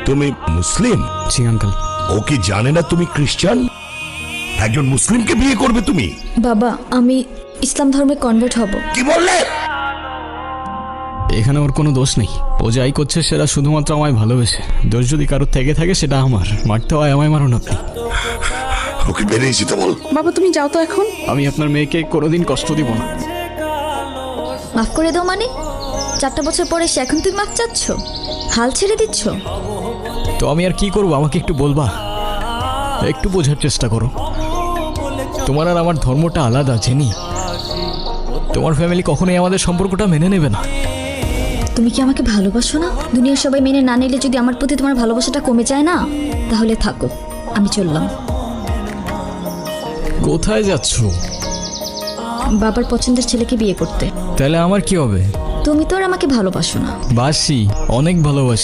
তুমি মুসলিম? জি আঙ্কেল। ও কি জানে না তুমি খ্রিস্টান? একজন মুসলিমকে বিয়ে করবে তুমি? বাবা, আমি ইসলাম ধর্মে কনভার্ট হব। কি বললে? এখানে ওর কোনো দোষ নেই। ও যাই করছে সেটা শুধুমাত্র আমায় ভালোবেসে। দোষ যদি কারোর থেকে থাকে সেটা আমার। মারতে হয় আমায় মারুন আপনি। ওকে বেরিয়ে যেতে বল। বাবা তুমি যাও তো এখন। আমি আপনার মেয়েকে কোনোদিন কষ্ট দিব না। মাফ করে দাও মানে? 4টা বছর পরে সে এখন তুমি মাফ চাচ্ছ? হাল ছেড়ে দিচ্ছ? তো আমি আর কি করবো, আমাকে একটু বলবা? একটু বোঝার চেষ্টা করো। তোমার আর আমার ধর্মটা আলাদা জেনি। তোমার ফ্যামিলি কখনোই আমাদের সম্পর্কটা মেনে নেবে না। তুমি কি আমাকে ভালোবাসো না? দুনিয়ার সবাই মেনে না নিলে যদি আমার প্রতি তোমার ভালোবাসাটা কমে যায় না, তাহলে থাকো, আমি চললাম। কোথায় যাচ্ছ? বাবার পছন্দের ছেলেকে বিয়ে করতে। তাহলে আমার কি হবে? তুমি তো আর আমাকে ভালোবাসো না। বাসি, অনেক ভালোবাসি।